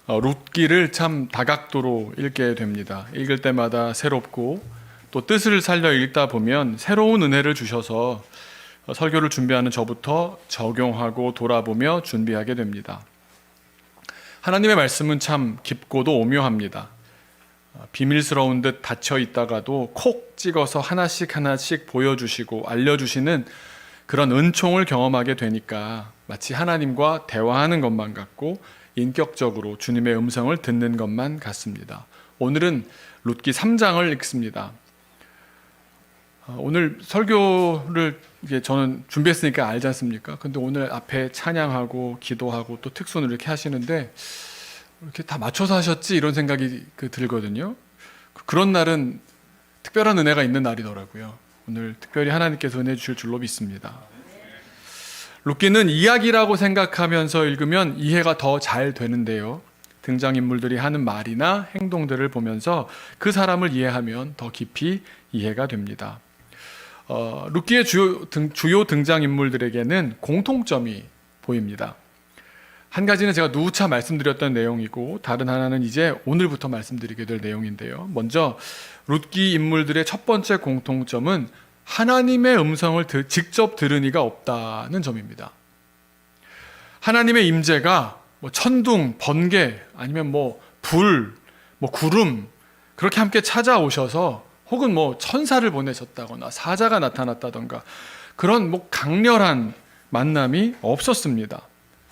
룻기를 참 다각도로 읽게 됩니다. 읽을 때마다 새롭고 또 뜻을 살려 읽다 보면 새로운 은혜를 주셔서 설교를 준비하는 저부터 적용하고 돌아보며 준비하게 됩니다. 하나님의 말씀은 참 깊고도 오묘합니다. 비밀스러운 듯 닫혀 있다가도 콕 찍어서 하나씩 하나씩 보여주시고 알려주시는 그런 은총을 경험하게 되니까 마치 하나님과 대화하는 것만 같고 인격적으로 주님의 음성을 듣는 것만 같습니다. 오늘은 룻기 3장을 읽습니다. 오늘 설교를 저는 준비했으니까 알지 않습니까? 근데 오늘 앞에 찬양하고 기도하고 또 특순을 이렇게 하시는데 이렇게 다 맞춰서 하셨지? 이런 생각이 들거든요. 그런 날은 특별한 은혜가 있는 날이더라고요. 오늘 특별히 하나님께서 은혜 주실 줄로 믿습니다. 룻기는 이야기라고 생각하면서 읽으면 이해가 더 잘 되는데요. 등장인물들이 하는 말이나 행동들을 보면서 그 사람을 이해하면 더 깊이 이해가 됩니다. 룻기의 주요 등장인물들에게는 공통점이 보입니다. 한 가지는 제가 누차 말씀드렸던 내용이고 다른 하나는 이제 오늘부터 말씀드리게 될 내용인데요. 먼저 룻기 인물들의 첫 번째 공통점은 하나님의 음성을 직접 들은 이가 없다는 점입니다. 하나님의 임재가 천둥, 번개, 아니면 불, 구름 그렇게 함께 찾아오셔서 혹은 천사를 보내셨다거나 사자가 나타났다던가 그런 강렬한 만남이 없었습니다.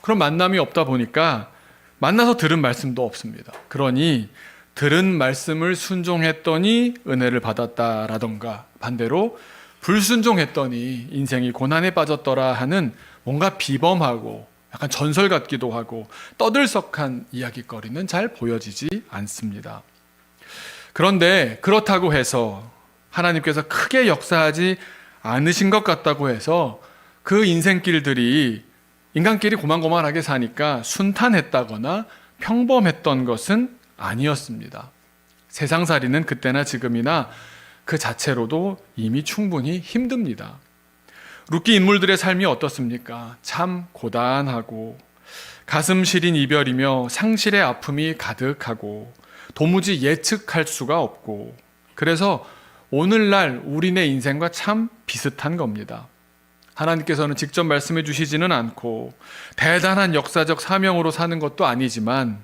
그런 만남이 없다 보니까 만나서 들은 말씀도 없습니다. 그러니 들은 말씀을 순종했더니 은혜를 받았다라던가 반대로 불순종했더니 인생이 고난에 빠졌더라 하는 뭔가 비범하고 약간 전설 같기도 하고 떠들썩한 이야기거리는 잘 보여지지 않습니다. 그런데 그렇다고 해서 하나님께서 크게 역사하지 않으신 것 같다고 해서 그 인생길들이 인간끼리 고만고만하게 사니까 순탄했다거나 평범했던 것은 아니었습니다. 세상살이는 그때나 지금이나 그 자체로도 이미 충분히 힘듭니다. 룻기 인물들의 삶이 어떻습니까? 참 고단하고 가슴 시린 이별이며 상실의 아픔이 가득하고 도무지 예측할 수가 없고 그래서 오늘날 우리네 인생과 참 비슷한 겁니다. 하나님께서는 직접 말씀해 주시지는 않고 대단한 역사적 사명으로 사는 것도 아니지만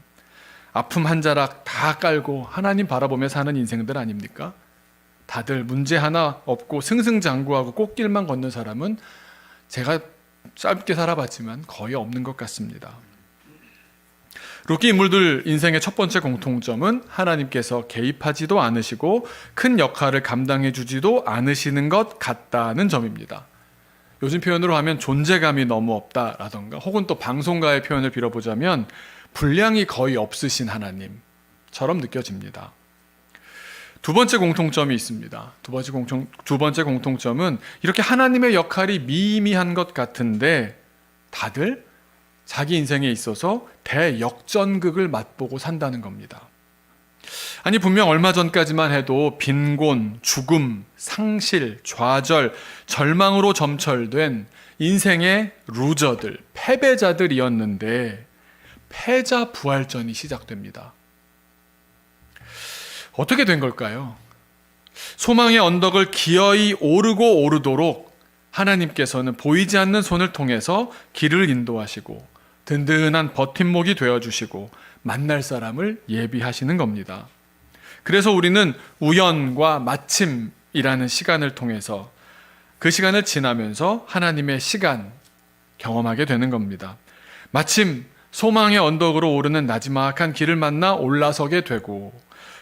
아픔 한 자락 다 깔고 하나님 바라보며 사는 인생들 아닙니까? 다들 문제 하나 없고 승승장구하고 꽃길만 걷는 사람은 제가 짧게 살아봤지만 거의 없는 것 같습니다. 룻기 인물들 인생의 첫 번째 공통점은 하나님께서 개입하지도 않으시고 큰 역할을 감당해 주지도 않으시는 것 같다는 점입니다. 요즘 표현으로 하면 존재감이 너무 없다라던가 혹은 또 방송가의 표현을 빌어보자면 분량이 거의 없으신 하나님처럼 느껴집니다. 두 번째 공통점이 있습니다. 두 번째 공통점은 이렇게 하나님의 역할이 미미한 것 같은데 다들 자기 인생에 있어서 대역전극을 맛보고 산다는 겁니다. 아니 분명 얼마 전까지만 해도 빈곤, 죽음, 상실, 좌절, 절망으로 점철된 인생의 루저들, 패배자들이었는데 패자 부활전이 시작됩니다. 어떻게 된 걸까요? 소망의 언덕을 기어이 오르고 오르도록 하나님께서는 보이지 않는 손을 통해서 길을 인도하시고 든든한 버팀목이 되어주시고 만날 사람을 예비하시는 겁니다. 그래서 우리는 우연과 마침이라는 시간을 통해서 그 시간을 지나면서 하나님의 시간 경험하게 되는 겁니다. 마침 소망의 언덕으로 오르는 나지막한 길을 만나 올라서게 되고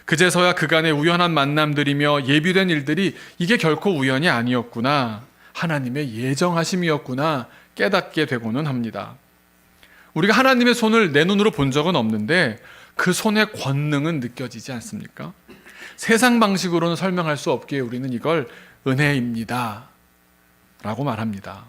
그제서야 그간의 우연한 만남들이며 예비된 일들이 이게 결코 우연이 아니었구나, 하나님의 예정하심이었구나 깨닫게 되고는 합니다. 우리가 하나님의 손을 내 눈으로 본 적은 없는데 그 손의 권능은 느껴지지 않습니까? 세상 방식으로는 설명할 수 없기에 우리는 이걸 은혜입니다 라고 말합니다.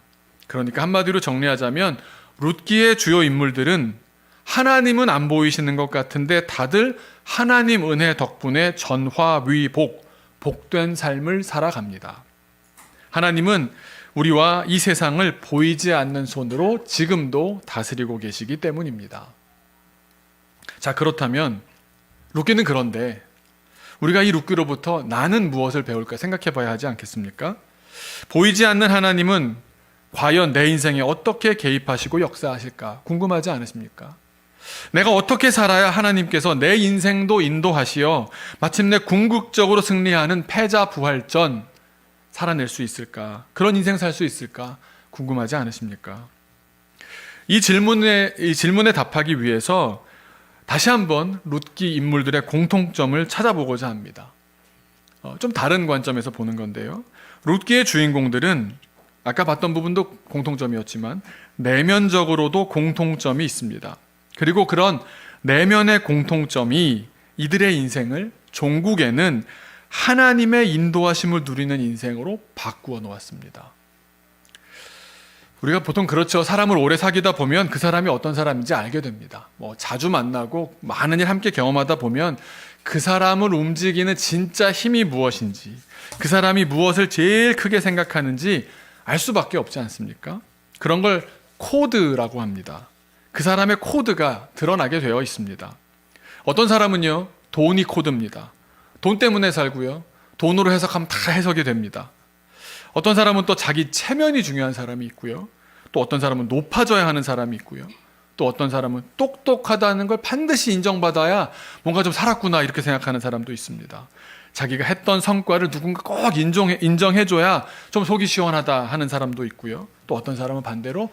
그러니까 한마디로 정리하자면 룻기의 주요 인물들은 하나님은 안 보이시는 것 같은데 다들 하나님 은혜 덕분에 전화위복, 복된 삶을 살아갑니다. 하나님은 우리와 이 세상을 보이지 않는 손으로 지금도 다스리고 계시기 때문입니다. 자, 자, 그렇다면 룻기는 그런데 우리가 이 룻기로부터 나는 무엇을 배울까 생각해 봐야 하지 않겠습니까? 보이지 않는 하나님은 과연 내 인생에 어떻게 개입하시고 역사하실까 궁금하지 않으십니까? 내가 어떻게 살아야 하나님께서 내 인생도 인도하시어 마침내 궁극적으로 승리하는 패자 부활전 살아낼 수 있을까? 그런 인생 살 수 있을까? 궁금하지 않으십니까? 이 질문에 답하기 위해서 다시 한번 룻기 인물들의 공통점을 찾아보고자 합니다. 좀 다른 관점에서 보는 건데요. 룻기의 주인공들은 아까 봤던 부분도 공통점이었지만 내면적으로도 공통점이 있습니다. 그리고 그런 내면의 공통점이 이들의 인생을 종국에는 하나님의 인도하심을 누리는 인생으로 바꾸어 놓았습니다. 우리가 보통 그렇죠. 사람을 오래 사귀다 보면 그 사람이 어떤 사람인지 알게 됩니다. 자주 만나고 많은 일 함께 경험하다 보면 그 사람을 움직이는 진짜 힘이 무엇인지, 그 사람이 무엇을 제일 크게 생각하는지 알 수밖에 없지 않습니까? 그런 걸 코드라고 합니다. 그 사람의 코드가 드러나게 되어 있습니다. 어떤 사람은요, 돈이 코드입니다. 돈 때문에 살고요, 돈으로 해석하면 다 해석이 됩니다. 어떤 사람은 또 자기 체면이 중요한 사람이 있고요, 또 어떤 사람은 높아져야 하는 사람이 있고요, 또 어떤 사람은 똑똑하다는 걸 반드시 인정받아야 뭔가 좀 살았구나 이렇게 생각하는 사람도 있습니다. 자기가 했던 성과를 누군가 꼭 인정해줘야 좀 속이 시원하다 하는 사람도 있고요, 또 어떤 사람은 반대로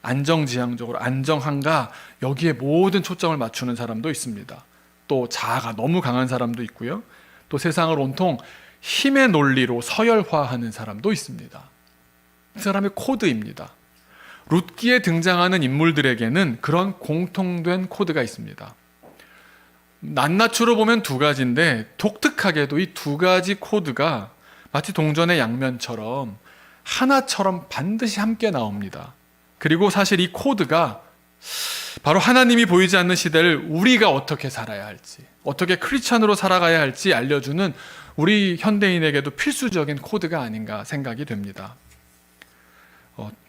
안정지향적으로 안정한가 여기에 모든 초점을 맞추는 사람도 있습니다. 또 자아가 너무 강한 사람도 있고요, 또 세상을 온통 힘의 논리로 서열화하는 사람도 있습니다. 이 사람의 코드입니다. 룻기에 등장하는 인물들에게는 그런 공통된 코드가 있습니다. 낱낱으로 보면 두 가지인데 독특하게도 이 두 가지 코드가 마치 동전의 양면처럼 하나처럼 반드시 함께 나옵니다. 그리고 사실 이 코드가 바로 하나님이 보이지 않는 시대를 우리가 어떻게 살아야 할지, 어떻게 크리스찬으로 살아가야 할지 알려주는 우리 현대인에게도 필수적인 코드가 아닌가 생각이 됩니다.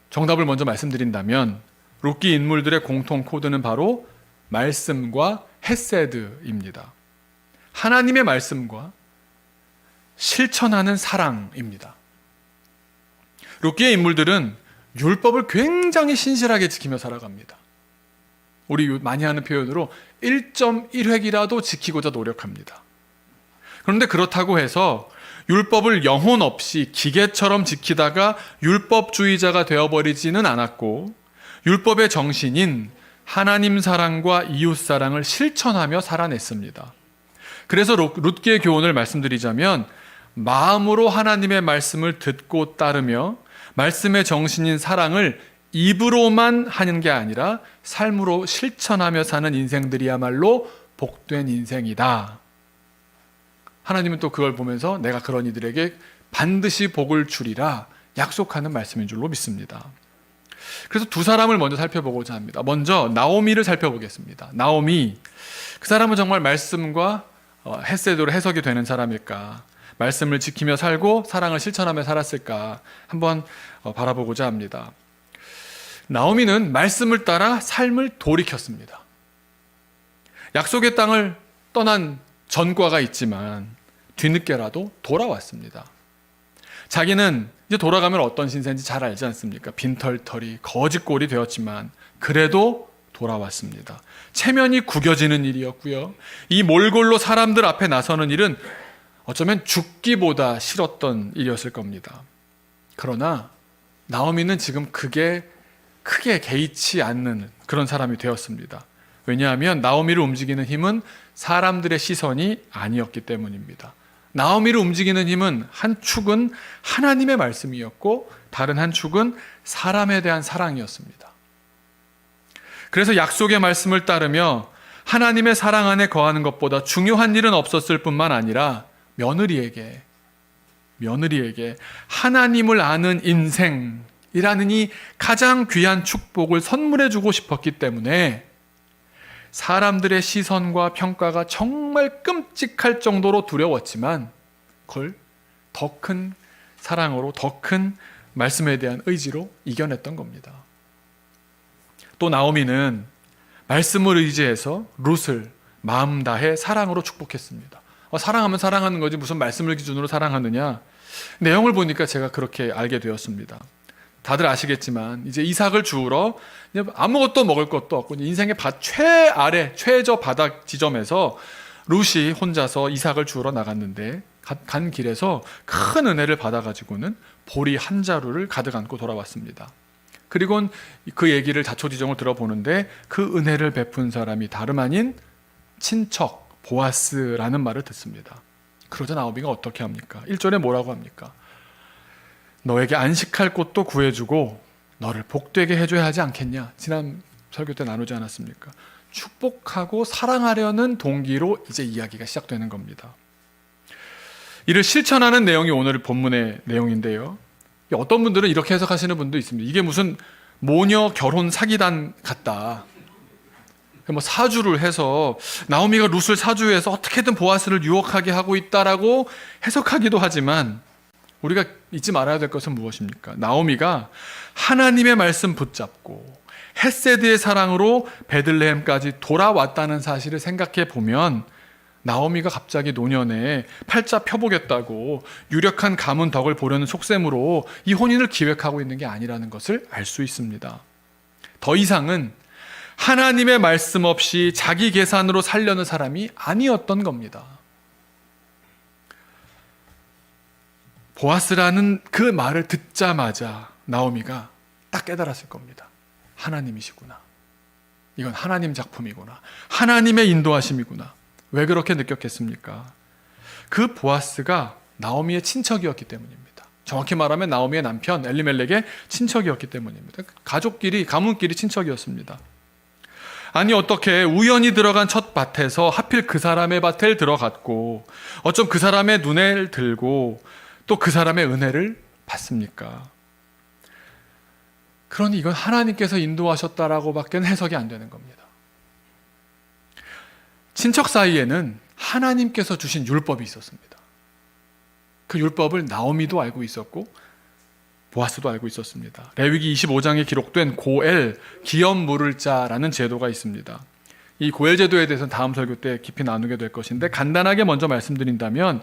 정답을 먼저 말씀드린다면 룻기 인물들의 공통 코드는 바로 말씀과 헤세드입니다. 하나님의 말씀과 실천하는 사랑입니다. 룻기의 인물들은 율법을 굉장히 신실하게 지키며 살아갑니다. 우리 많이 하는 표현으로 1.1획이라도 지키고자 노력합니다. 그런데 그렇다고 해서 율법을 영혼 없이 기계처럼 지키다가 율법주의자가 되어버리지는 않았고, 율법의 정신인 하나님 사랑과 이웃 사랑을 실천하며 살아냈습니다. 그래서 룻기의 교훈을 말씀드리자면 마음으로 하나님의 말씀을 듣고 따르며 말씀의 정신인 사랑을 입으로만 하는 게 아니라 삶으로 실천하며 사는 인생들이야말로 복된 인생이다. 하나님은 또 그걸 보면서 내가 그런 이들에게 반드시 복을 주리라 약속하는 말씀인 줄로 믿습니다. 그래서 두 사람을 먼저 살펴보고자 합니다. 먼저 나오미를 살펴보겠습니다. 나오미, 그 사람은 정말 말씀과 헤세드로 해석이 되는 사람일까? 말씀을 지키며 살고 사랑을 실천하며 살았을까? 한번 바라보고자 합니다. 나오미는 말씀을 따라 삶을 돌이켰습니다. 약속의 땅을 떠난 전과가 있지만 뒤늦게라도 돌아왔습니다. 자기는 이제 돌아가면 어떤 신세인지 잘 알지 않습니까? 빈털털이 거짓골이 되었지만 그래도 돌아왔습니다. 체면이 구겨지는 일이었고요, 이 몰골로 사람들 앞에 나서는 일은 어쩌면 죽기보다 싫었던 일이었을 겁니다. 그러나 나오미는 지금 그게 크게 개의치 않는 그런 사람이 되었습니다. 왜냐하면 나오미를 움직이는 힘은 사람들의 시선이 아니었기 때문입니다. 나오미를 움직이는 힘은 한 축은 하나님의 말씀이었고 다른 한 축은 사람에 대한 사랑이었습니다. 그래서 약속의 말씀을 따르며 하나님의 사랑 안에 거하는 것보다 중요한 일은 없었을 뿐만 아니라 며느리에게 하나님을 아는 인생이라는 이 가장 귀한 축복을 선물해 주고 싶었기 때문에 사람들의 시선과 평가가 정말 끔찍할 정도로 두려웠지만 그걸 더 큰 사랑으로, 더 큰 말씀에 대한 의지로 이겨냈던 겁니다. 또 나오미는 말씀을 의지해서 룻을 마음 다해 사랑으로 축복했습니다. 사랑하면 사랑하는 거지 무슨 말씀을 기준으로 사랑하느냐. 내용을 보니까 제가 그렇게 알게 되었습니다. 다들 아시겠지만 이제 이삭을 주우러 아무것도 먹을 것도 없고 인생의 최아래 최저 바닥 지점에서 룻이 혼자서 이삭을 주우러 나갔는데 간 길에서 큰 은혜를 받아가지고는 보리 한 자루를 가득 안고 돌아왔습니다. 그리고 그 얘기를 자초지종을 들어보는데 그 은혜를 베푼 사람이 다름 아닌 친척 보아스라는 말을 듣습니다. 그러자 나오미가 어떻게 합니까? 1절에 뭐라고 합니까? 너에게 안식할 곳도 구해주고 너를 복되게 해줘야 하지 않겠냐? 지난 설교 때 나누지 않았습니까? 축복하고 사랑하려는 동기로 이제 이야기가 시작되는 겁니다. 이를 실천하는 내용이 오늘 본문의 내용인데요. 어떤 분들은 이렇게 해석하시는 분도 있습니다. 이게 무슨 모녀 결혼 사기단 같다. 사주를 해서 나오미가 룻을 사주해서 어떻게든 보아스를 유혹하게 하고 있다라고 해석하기도 하지만 우리가 잊지 말아야 될 것은 무엇입니까? 나오미가 하나님의 말씀 붙잡고 헷세드의 사랑으로 베들레헴까지 돌아왔다는 사실을 생각해 보면 나오미가 갑자기 노년에 팔자 펴보겠다고 유력한 가문 덕을 보려는 속셈으로 이 혼인을 기획하고 있는 게 아니라는 것을 알 수 있습니다. 더 이상은 하나님의 말씀 없이 자기 계산으로 살려는 사람이 아니었던 겁니다. 보아스라는 그 말을 듣자마자 나오미가 딱 깨달았을 겁니다. 하나님이시구나. 이건 하나님 작품이구나. 하나님의 인도하심이구나. 왜 그렇게 느꼈겠습니까? 그 보아스가 나오미의 친척이었기 때문입니다. 정확히 말하면 나오미의 남편 엘리멜렉의 친척이었기 때문입니다. 가족끼리, 가문끼리 친척이었습니다. 아니 어떻게 우연히 들어간 첫 밭에서 하필 그 사람의 밭에 들어갔고 어쩜 그 사람의 눈을 들고 또 그 사람의 은혜를 받습니까? 그러니 이건 하나님께서 인도하셨다라고 밖에 해석이 안 되는 겁니다. 친척 사이에는 하나님께서 주신 율법이 있었습니다. 그 율법을 나오미도 알고 있었고 보아스도 알고 있었습니다. 레위기 25장에 기록된 고엘, 기업 물을 자라는 제도가 있습니다. 이 고엘 제도에 대해서는 다음 설교 때 깊이 나누게 될 것인데 간단하게 먼저 말씀드린다면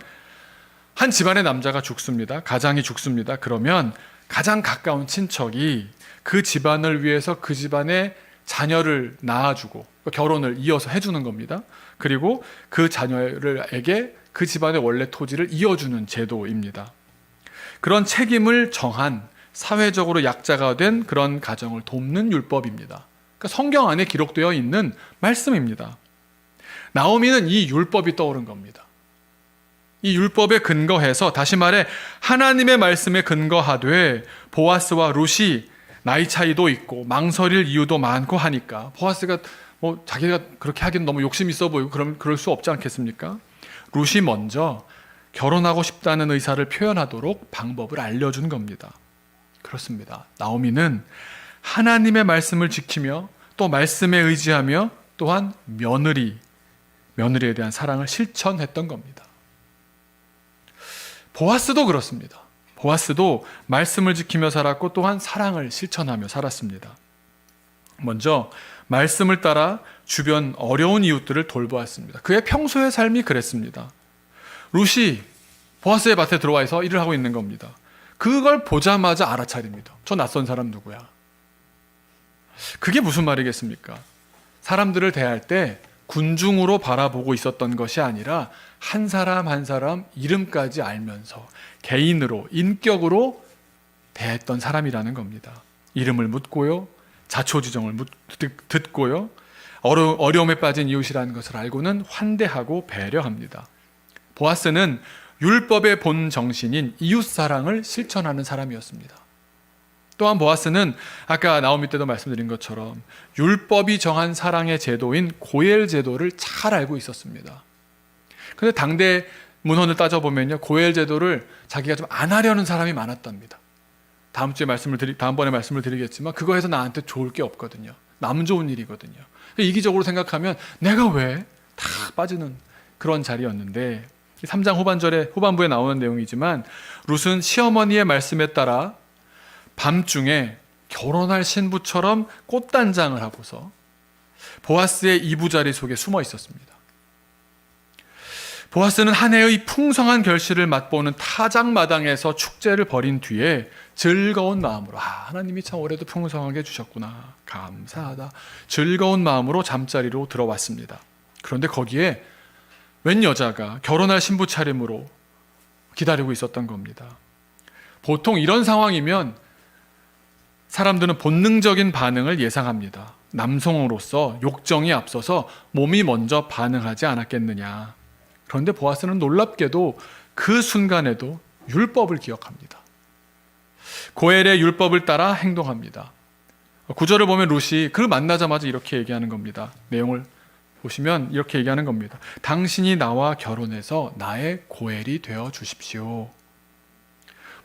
한 집안의 남자가 죽습니다. 가장이 죽습니다. 그러면 가장 가까운 친척이 그 집안을 위해서 그 집안의 자녀를 낳아주고 결혼을 이어서 해주는 겁니다. 그리고 그 자녀에게 그 집안의 원래 토지를 이어주는 제도입니다. 그런 책임을 정한 사회적으로 약자가 된 그런 가정을 돕는 율법입니다. 그러니까 성경 안에 기록되어 있는 말씀입니다. 나오미는 이 율법이 떠오른 겁니다. 이 율법에 근거해서 다시 말해 하나님의 말씀에 근거하되 보아스와 룻이 나이 차이도 있고 망설일 이유도 많고 하니까 보아스가 자기가 그렇게 하기는 너무 욕심 있어 보이고 그럴 수 없지 않겠습니까? 룻이 먼저 결혼하고 싶다는 의사를 표현하도록 방법을 알려준 겁니다. 그렇습니다. 나오미는 하나님의 말씀을 지키며 또 말씀에 의지하며 또한 며느리에 대한 사랑을 실천했던 겁니다. 보아스도 그렇습니다. 보아스도 말씀을 지키며 살았고 또한 사랑을 실천하며 살았습니다. 먼저 말씀을 따라 주변 어려운 이웃들을 돌보았습니다. 그의 평소의 삶이 그랬습니다. 룻이 보아스의 밭에 들어와서 일을 하고 있는 겁니다. 그걸 보자마자 알아차립니다. 저 낯선 사람 누구야? 그게 무슨 말이겠습니까? 사람들을 대할 때 군중으로 바라보고 있었던 것이 아니라 한 사람 한 사람 이름까지 알면서 개인으로 인격으로 대했던 사람이라는 겁니다. 이름을 묻고요, 자초지종을 듣고요, 어려움에 빠진 이웃이라는 것을 알고는 환대하고 배려합니다. 보아스는 율법의 본 정신인 이웃사랑을 실천하는 사람이었습니다. 또한 보아스는 아까 나오미 때도 말씀드린 것처럼 율법이 정한 사랑의 제도인 고엘 제도를 잘 알고 있었습니다. 그런데 당대 문헌을 따져보면요, 고엘 제도를 자기가 좀 안 하려는 사람이 많았답니다. 다음번에 말씀을 드리겠지만 그거에서 나한테 좋을 게 없거든요. 남 좋은 일이거든요. 이기적으로 생각하면 내가 왜 다 빠지는 그런 자리였는데 3장 후반부에 나오는 내용이지만 룻은 시어머니의 말씀에 따라 밤중에 결혼할 신부처럼 꽃단장을 하고서 보아스의 이부자리 속에 숨어 있었습니다. 보아스는 한 해의 풍성한 결실을 맛보는 타작마당에서 축제를 벌인 뒤에 즐거운 마음으로 하나님이 참 올해도 풍성하게 주셨구나, 감사하다, 즐거운 마음으로 잠자리로 들어왔습니다. 그런데 거기에 웬 여자가 결혼할 신부 차림으로 기다리고 있었던 겁니다. 보통 이런 상황이면 사람들은 본능적인 반응을 예상합니다. 남성으로서 욕정이 앞서서 몸이 먼저 반응하지 않았겠느냐. 그런데 보아스는 놀랍게도 그 순간에도 율법을 기억합니다. 고엘의 율법을 따라 행동합니다. 구절을 보면 룻이 그 만나자마자 이렇게 얘기하는 겁니다. 내용을 보시면 이렇게 얘기하는 겁니다. 당신이 나와 결혼해서 나의 고엘이 되어 주십시오.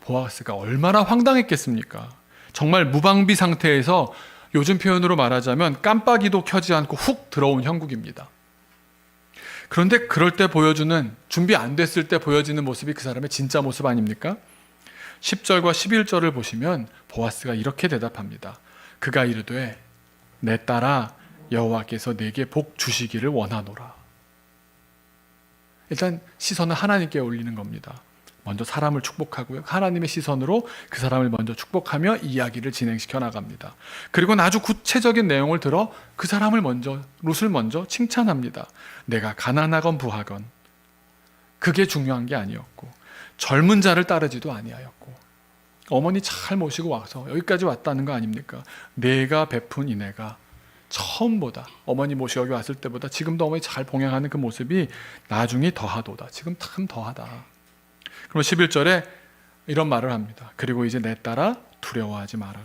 보아스가 얼마나 황당했겠습니까? 정말 무방비 상태에서 요즘 표현으로 말하자면 깜빡이도 켜지 않고 훅 들어온 형국입니다. 그런데 그럴 때 보여주는, 준비 안 됐을 때 보여지는 모습이 그 사람의 진짜 모습 아닙니까? 10절과 11절을 보시면 보아스가 이렇게 대답합니다. 그가 이르되 내 딸아 여호와께서 내게 복 주시기를 원하노라. 일단 시선은 하나님께 올리는 겁니다. 먼저 사람을 축복하고요, 하나님의 시선으로 그 사람을 먼저 축복하며 이야기를 진행시켜 나갑니다. 그리고 아주 구체적인 내용을 들어 그 사람을 먼저, 룻을 먼저 칭찬합니다. 내가 가난하건 부하건 그게 중요한 게 아니었고, 젊은 자를 따르지도 아니하였고, 어머니 잘 모시고 와서 여기까지 왔다는 거 아닙니까? 내가 베푼 이내가 처음보다, 어머니 모시고 여기 왔을 때보다 지금도 어머니 잘 봉양하는 그 모습이 나중에 더하도다. 지금 참 더하다. 그럼 11절에 이런 말을 합니다. 그리고 이제 내 딸아 두려워하지 마라.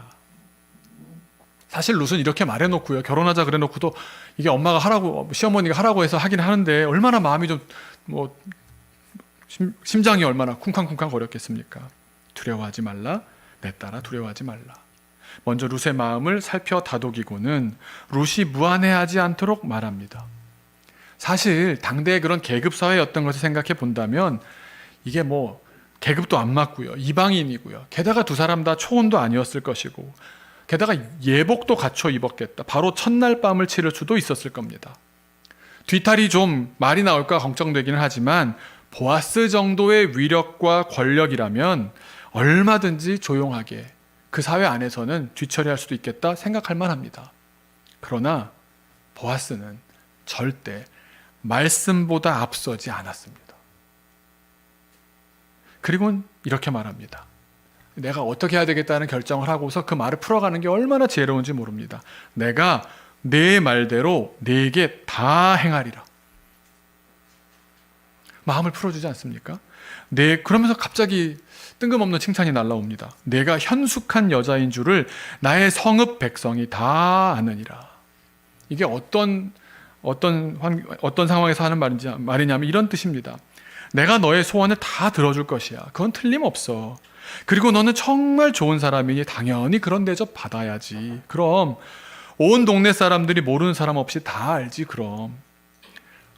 사실 룻은 이렇게 말해놓고요, 결혼하자 그래놓고도 이게 엄마가 하라고, 시어머니가 하라고 해서 하긴 하는데 얼마나 마음이 좀 심장이 얼마나 쿵쾅쿵쾅 거렸겠습니까? 두려워하지 말라, 내 딸아 두려워하지 말라. 먼저 룻의 마음을 살펴 다독이고는 룻이 무안해하지 않도록 말합니다. 사실 당대의 그런 계급 사회였던 것을 생각해 본다면 이게 계급도 안 맞고요, 이방인이고요, 게다가 두 사람 다 초혼도 아니었을 것이고, 게다가 예복도 갖춰 입었겠다. 바로 첫날 밤을 치를 수도 있었을 겁니다. 뒤탈이 좀 말이 나올까 걱정되기는 하지만 보아스 정도의 위력과 권력이라면 얼마든지 조용하게 그 사회 안에서는 뒤처리할 수도 있겠다 생각할 만합니다. 그러나 보아스는 절대 말씀보다 앞서지 않았습니다. 그리고 이렇게 말합니다. 내가 어떻게 해야 되겠다는 결정을 하고서 그 말을 풀어가는 게 얼마나 지혜로운지 모릅니다. 내가 내 말대로 네게 다 행하리라. 마음을 풀어주지 않습니까? 그러면서 갑자기 뜬금없는 칭찬이 날라옵니다. 내가 현숙한 여자인 줄을 나의 성읍 백성이 다 아느니라. 이게 어떤 상황에서 하는 말이냐면 이런 뜻입니다. 내가 너의 소원을 다 들어줄 것이야. 그건 틀림없어. 그리고 너는 정말 좋은 사람이니 당연히 그런 대접 받아야지. 그럼 온 동네 사람들이 모르는 사람 없이 다 알지. 그럼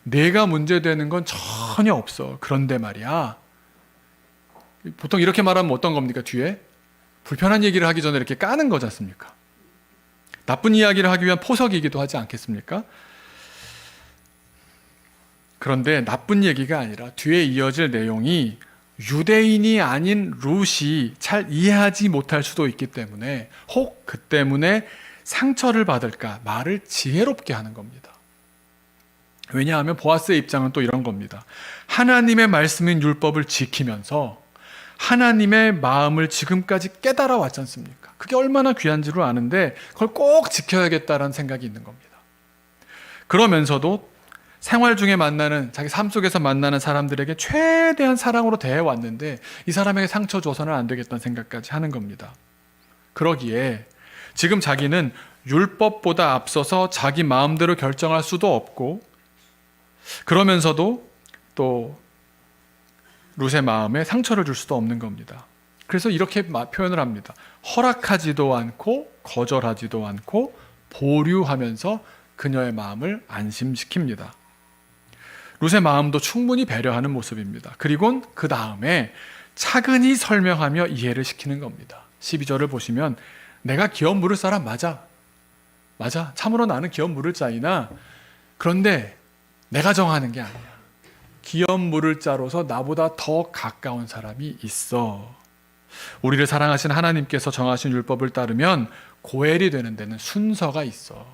내가 문제되는 건 전혀 없어. 그런데 말이야, 보통 이렇게 말하면 어떤 겁니까? 뒤에 불편한 얘기를 하기 전에 이렇게 까는 거지 않습니까? 나쁜 이야기를 하기 위한 포석이기도 하지 않겠습니까? 그런데 나쁜 얘기가 아니라 뒤에 이어질 내용이 유대인이 아닌 룻이 잘 이해하지 못할 수도 있기 때문에, 혹 그 때문에 상처를 받을까 말을 지혜롭게 하는 겁니다. 왜냐하면 보아스의 입장은 또 이런 겁니다. 하나님의 말씀인 율법을 지키면서 하나님의 마음을 지금까지 깨달아 왔지 않습니까? 그게 얼마나 귀한 줄을 아는데 그걸 꼭 지켜야겠다는 생각이 있는 겁니다. 그러면서도 생활 중에 자기 삶 속에서 만나는 사람들에게 최대한 사랑으로 대해왔는데 이 사람에게 상처 줘서는 안 되겠다는 생각까지 하는 겁니다. 그러기에 지금 자기는 율법보다 앞서서 자기 마음대로 결정할 수도 없고, 그러면서도 또 룻의 마음에 상처를 줄 수도 없는 겁니다. 그래서 이렇게 표현을 합니다. 허락하지도 않고 거절하지도 않고 보류하면서 그녀의 마음을 안심시킵니다. 룻의 마음도 충분히 배려하는 모습입니다. 그리고 그 다음에 차근히 설명하며 이해를 시키는 겁니다. 12절을 보시면 내가 기업 물을 사람 맞아. 맞아. 참으로 나는 기업 물을 자이나 그런데 내가 정하는 게 아니야. 기업 물을 자로서 나보다 더 가까운 사람이 있어. 우리를 사랑하신 하나님께서 정하신 율법을 따르면 고엘이 되는 데는 순서가 있어.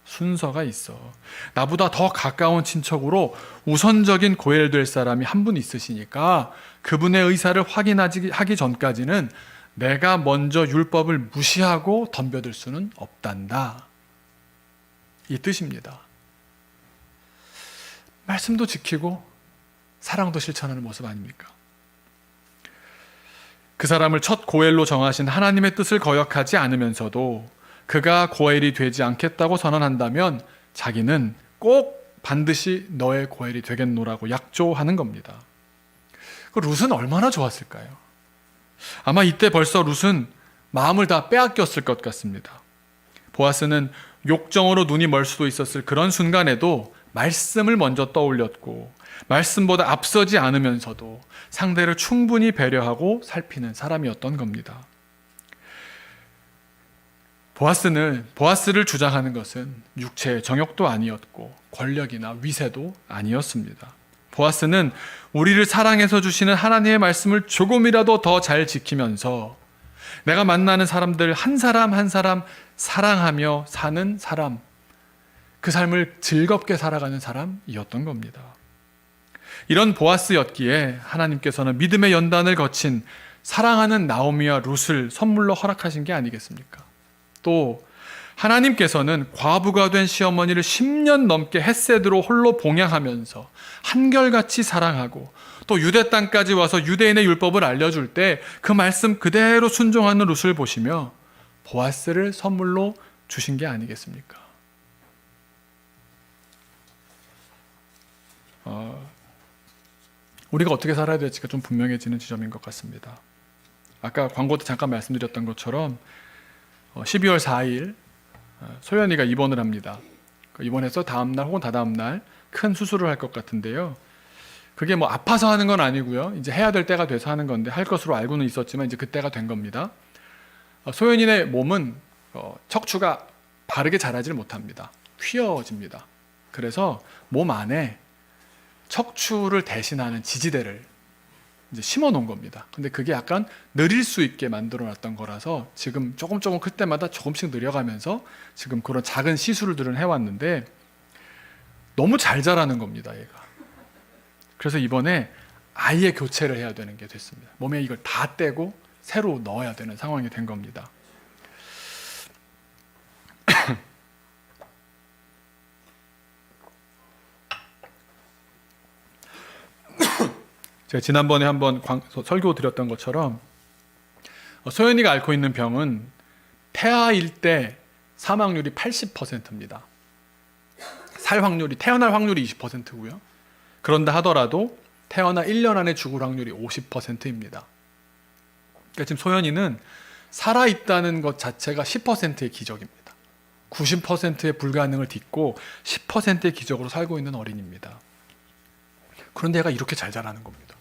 순서가 있어. 나보다 더 가까운 친척으로 우선적인 고엘될 사람이 한 분 있으시니까 그분의 의사를 확인하기 전까지는 내가 먼저 율법을 무시하고 덤벼들 수는 없단다. 이 뜻입니다. 말씀도 지키고 사랑도 실천하는 모습 아닙니까? 그 사람을 첫 고엘로 정하신 하나님의 뜻을 거역하지 않으면서도 그가 고엘이 되지 않겠다고 선언한다면 자기는 꼭 반드시 너의 고엘이 되겠노라고 약조하는 겁니다. 그 룻은 얼마나 좋았을까요? 아마 이때 벌써 룻은 마음을 다 빼앗겼을 것 같습니다. 보아스는 욕정으로 눈이 멀 수도 있었을 그런 순간에도 말씀을 먼저 떠올렸고 말씀보다 앞서지 않으면서도 상대를 충분히 배려하고 살피는 사람이었던 겁니다. 보아스를 주장하는 것은 육체의 정욕도 아니었고 권력이나 위세도 아니었습니다. 보아스는 우리를 사랑해서 주시는 하나님의 말씀을 조금이라도 더 잘 지키면서 내가 만나는 사람들 한 사람 한 사람 사랑하며 사는 사람, 그 삶을 즐겁게 살아가는 사람이었던 겁니다. 이런 보아스였기에 하나님께서는 믿음의 연단을 거친 사랑하는 나오미와 룻을 선물로 허락하신 게 아니겠습니까? 또 하나님께서는 과부가 된 시어머니를 10년 넘게 헷세드로 홀로 봉양하면서 한결같이 사랑하고 또 유대 땅까지 와서 유대인의 율법을 알려줄 때 그 말씀 그대로 순종하는 룻을 보시며 보아스를 선물로 주신 게 아니겠습니까? 우리가 어떻게 살아야 될지가 좀 분명해지는 지점인 것 같습니다. 아까 광고 때 잠깐 말씀드렸던 것처럼 12월 4일 소연이가 입원을 합니다. 입원해서 다음날 혹은 다다음날 큰 수술을 할 것 같은데요. 그게 뭐 아파서 하는 건 아니고요. 이제 해야 될 때가 돼서 하는 건데 할 것으로 알고는 있었지만 이제 그때가 된 겁니다. 소연이의 몸은 척추가 바르게 자라질 못합니다. 휘어집니다. 그래서 몸 안에 척추를 대신하는 지지대를 이제 심어 놓은 겁니다. 근데 그게 약간 느릴 수 있게 만들어 놨던 거라서 지금 조금 클 때마다 조금씩 늘려가면서 지금 그런 작은 시술들은 해왔는데 너무 잘 자라는 겁니다, 얘가. 그래서 이번에 아예 교체를 해야 되는 게 됐습니다. 몸에 이걸 다 떼고 새로 넣어야 되는 상황이 된 겁니다. 제가 지난번에 한번 설교 드렸던 것처럼 소연이가 앓고 있는 병은 태아일 때 사망률이 80%입니다. 태어날 확률이 20%고요. 그런다 하더라도 태어나 1년 안에 죽을 확률이 50%입니다. 그러니까 지금 소연이는 살아있다는 것 자체가 10%의 기적입니다. 90%의 불가능을 딛고 10%의 기적으로 살고 있는 어린이입니다. 그런데 얘가 이렇게 잘 자라는 겁니다.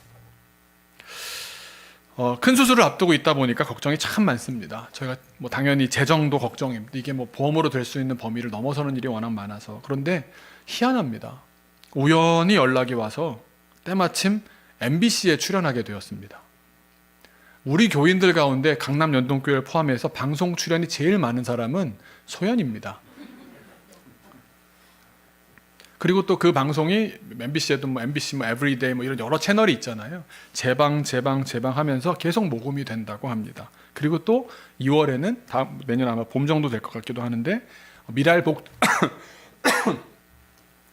큰 수술을 앞두고 있다 보니까 걱정이 참 많습니다. 저희가 뭐 당연히 재정도 걱정입니다. 이게 뭐 보험으로 될 수 있는 범위를 넘어서는 일이 워낙 많아서. 그런데 희한합니다. 우연히 연락이 와서 때마침 MBC에 출연하게 되었습니다. 우리 교인들 가운데 강남 연동교회를 포함해서 방송 출연이 제일 많은 사람은 소연입니다. 그리고 또 그 방송이 MBC에도 MBC 에브리데이 이런 여러 채널이 있잖아요. 재방 하면서 계속 녹음이 된다고 합니다. 그리고 또 2월에는 내년 아마 봄 정도 될 것 같기도 하는데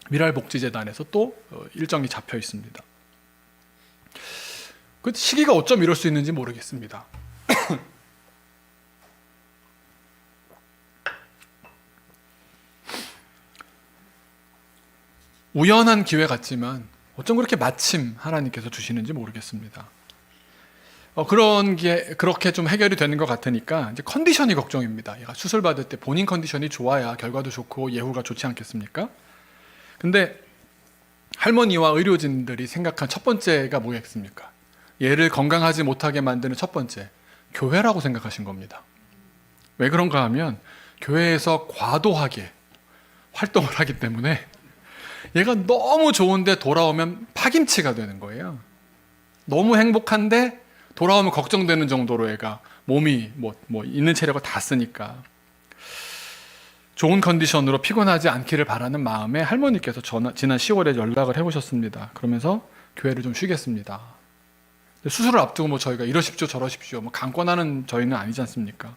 미랄복지재단에서 또 일정이 잡혀 있습니다. 그 시기가 어쩜 이럴 수 있는지 모르겠습니다. 우연한 기회 같지만 어쩜 그렇게 마침 하나님께서 주시는지 모르겠습니다. 그렇게 좀 해결이 되는 것 같으니까 이제 컨디션이 걱정입니다. 얘가 수술 받을 때 본인 컨디션이 좋아야 결과도 좋고 예후가 좋지 않겠습니까? 근데 할머니와 의료진들이 생각한 첫 번째가 뭐겠습니까? 얘를 건강하지 못하게 만드는 첫 번째, 교회라고 생각하신 겁니다. 왜 그런가 하면 교회에서 과도하게 활동을 하기 때문에 얘가 너무 좋은데 돌아오면 파김치가 되는 거예요. 너무 행복한데 돌아오면 걱정되는 정도로 얘가 몸이 뭐 있는 체력을 다 쓰니까 좋은 컨디션으로 피곤하지 않기를 바라는 마음에 할머니께서 지난 10월에 연락을 해보셨습니다. 그러면서 교회를 좀 쉬겠습니다. 수술을 앞두고 뭐 저희가 이러십시오 저러십시오 뭐 강권하는 저희는 아니지 않습니까?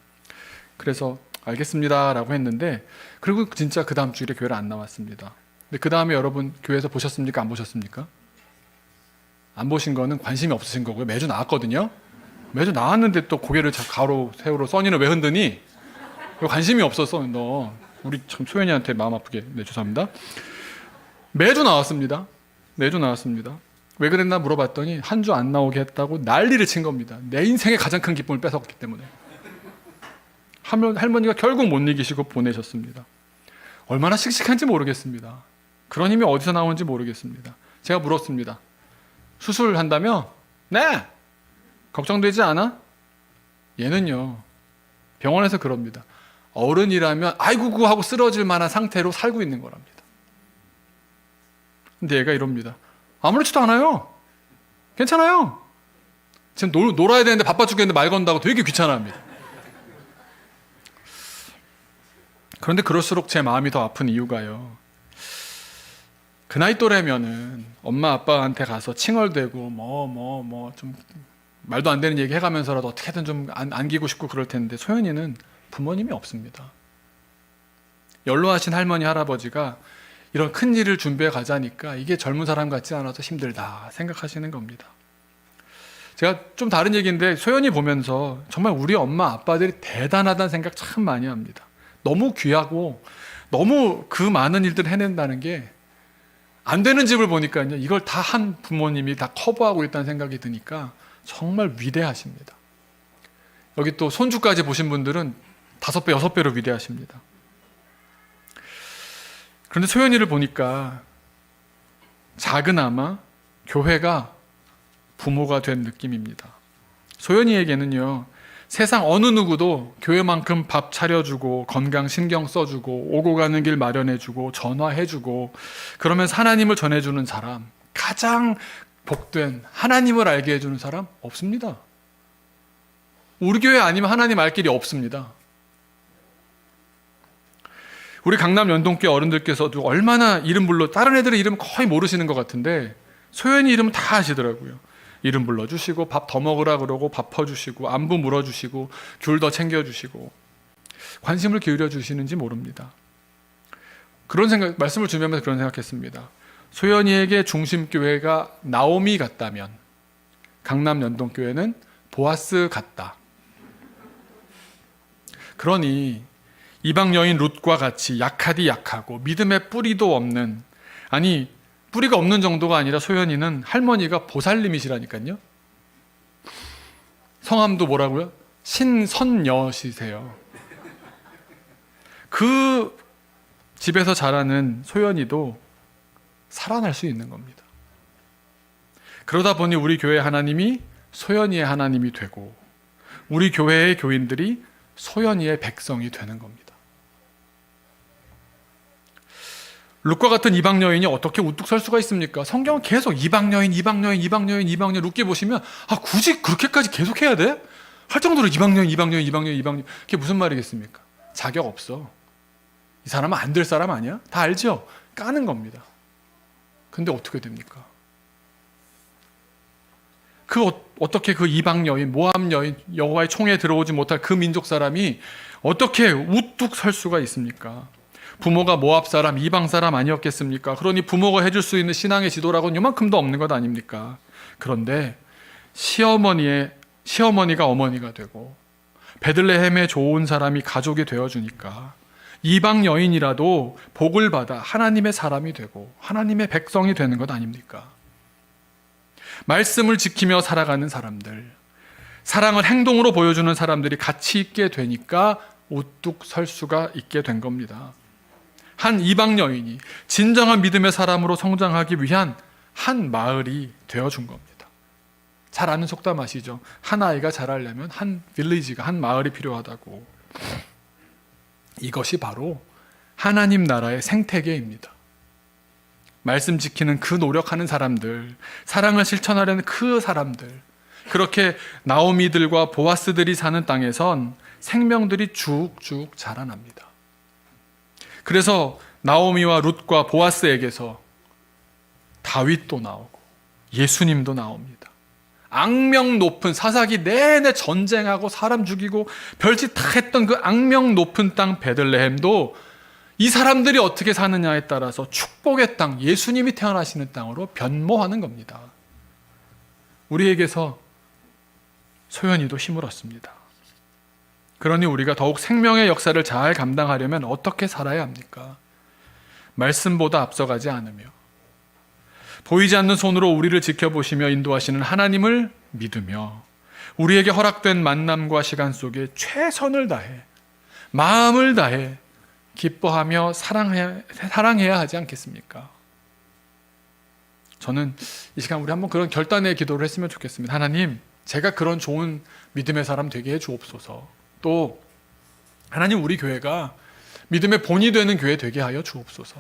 그래서 알겠습니다 라고 했는데, 그리고 진짜 그 다음 주일에 교회를 안 나왔습니다. 근데 그 다음에 여러분 교회에서 보셨습니까? 안 보셨습니까? 안 보신 거는 관심이 없으신 거고요. 매주 나왔거든요. 매주 나왔는데 또 고개를 가로 세우로 써니는 왜 흔드니? 관심이 없었어. 너 우리 참 소연이한테 마음 아프게. 네, 죄송합니다. 매주 나왔습니다. 매주 나왔습니다. 왜 그랬나 물어봤더니 한 주 안 나오게 했다고 난리를 친 겁니다. 내 인생의 가장 큰 기쁨을 뺏었기 때문에. 할머니가 결국 못 이기시고 보내셨습니다. 얼마나 씩씩한지 모르겠습니다. 그런 힘이 어디서 나오는지 모르겠습니다. 제가 물었습니다. 수술한다며? 네! 걱정되지 않아? 얘는요, 병원에서 그럽니다. 어른이라면 아이고 하고 쓰러질 만한 상태로 살고 있는 거랍니다. 근데 얘가 이럽니다. 아무렇지도 않아요. 괜찮아요. 지금 놀아야 되는데 바빠 죽겠는데 말 건다고 되게 귀찮아합니다. 그런데 그럴수록 제 마음이 더 아픈 이유가요, 그 나이 또래면은 엄마 아빠한테 가서 칭얼대고 좀 말도 안 되는 얘기 해가면서라도 어떻게든 좀 안기고 싶고 그럴 텐데, 소연이는 부모님이 없습니다. 연로하신 할머니 할아버지가 이런 큰 일을 준비해 가자니까 이게 젊은 사람 같지 않아서 힘들다 생각하시는 겁니다. 제가 좀 다른 얘기인데, 소연이 보면서 정말 우리 엄마 아빠들이 대단하다는 생각 참 많이 합니다. 너무 귀하고 너무 그 많은 일들을 해낸다는 게, 안 되는 집을 보니까요, 이걸 다 한 부모님이 다 커버하고 있다는 생각이 드니까 정말 위대하십니다. 여기 또 손주까지 보신 분들은 5배, 6배로 위대하십니다. 그런데 소연이를 보니까 작은아마 교회가 부모가 된 느낌입니다. 소연이에게는요, 세상 어느 누구도 교회만큼 밥 차려주고 건강 신경 써주고 오고 가는 길 마련해주고 전화해주고 그러면서 하나님을 전해주는 사람, 가장 복된 하나님을 알게 해주는 사람 없습니다. 우리 교회 아니면 하나님 알 길이 없습니다. 우리 강남 연동교회 어른들께서도 얼마나 이름 불러, 다른 애들의 이름 거의 모르시는 것 같은데 소연이 이름은 다 아시더라고요. 이름 불러주시고 밥 더 먹으라 그러고 밥 퍼주시고 안부 물어주시고 귤 더 챙겨주시고 관심을 기울여 주시는지 모릅니다. 그런 생각, 말씀을 준비하면서 그런 생각했습니다. 소연이에게 중심교회가 나오미 같다면 강남 연동교회는 보아스 같다. 그러니 이방 여인 룻과 같이 약하디 약하고 믿음의 뿌리도 없는, 아니 뿌리가 없는 정도가 아니라 소연이는 할머니가 보살님이시라니까요. 성함도 뭐라고요? 신선여시세요. 그 집에서 자라는 소연이도 살아날 수 있는 겁니다. 그러다 보니 우리 교회 하나님이 소연이의 하나님이 되고 우리 교회의 교인들이 소연이의 백성이 되는 겁니다. 룻과 같은 이방 여인이 어떻게 우뚝 설 수가 있습니까? 성경은 계속 이방 여인 룻기 보시면 굳이 그렇게까지 계속 해야 돼? 할 정도로 이방 여인 그게 무슨 말이겠습니까? 자격 없어. 이 사람은 안 될 사람 아니야? 다 알죠? 까는 겁니다. 근데 어떻게 됩니까? 어떻게 그 이방 여인, 모압 여인, 여호와의 총에 들어오지 못할 그 민족 사람이 어떻게 우뚝 설 수가 있습니까? 부모가 모압 사람, 이방 사람 아니었겠습니까? 그러니 부모가 해줄 수 있는 신앙의 지도라고는 요만큼도 없는 것 아닙니까? 그런데 시어머니가 어머니가 되고 베들레헴에 좋은 사람이 가족이 되어주니까 이방 여인이라도 복을 받아 하나님의 사람이 되고 하나님의 백성이 되는 것 아닙니까? 말씀을 지키며 살아가는 사람들, 사랑을 행동으로 보여주는 사람들이 같이 있게 되니까 우뚝 설 수가 있게 된 겁니다. 한 이방 여인이 진정한 믿음의 사람으로 성장하기 위한 한 마을이 되어준 겁니다. 잘 아는 속담 아시죠? 한 아이가 자라려면 한 빌리지가, 한 마을이 필요하다고. 이것이 바로 하나님 나라의 생태계입니다. 말씀 지키는 그 노력하는 사람들, 사랑을 실천하려는 그 사람들, 그렇게 나오미들과 보아스들이 사는 땅에선 생명들이 쭉쭉 자라납니다. 그래서 나오미와 룻과 보아스에게서 다윗도 나오고 예수님도 나옵니다. 악명 높은, 사사기 내내 전쟁하고 사람 죽이고 별짓 다 했던 그 악명 높은 땅 베들레헴도 이 사람들이 어떻게 사느냐에 따라서 축복의 땅, 예수님이 태어나시는 땅으로 변모하는 겁니다. 우리에게서 소연이도 힘을 얻습니다. 그러니 우리가 더욱 생명의 역사를 잘 감당하려면 어떻게 살아야 합니까? 말씀보다 앞서가지 않으며 보이지 않는 손으로 우리를 지켜보시며 인도하시는 하나님을 믿으며 우리에게 허락된 만남과 시간 속에 최선을 다해 마음을 다해 기뻐하며 사랑해야 하지 않겠습니까? 저는 이 시간 우리 한번 그런 결단의 기도를 했으면 좋겠습니다. 하나님, 제가 그런 좋은 믿음의 사람 되게 해 주옵소서. 또 하나님, 우리 교회가 믿음의 본이 되는 교회 되게 하여 주옵소서.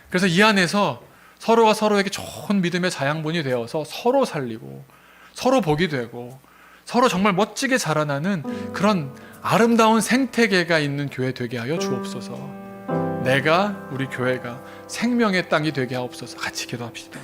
그래서 이 안에서 서로가 서로에게 좋은 믿음의 자양분이 되어서 서로 살리고 서로 복이 되고 서로 정말 멋지게 자라나는 그런 아름다운 생태계가 있는 교회 되게 하여 주옵소서. 내가, 우리 교회가 생명의 땅이 되게 하옵소서. 같이 기도합시다.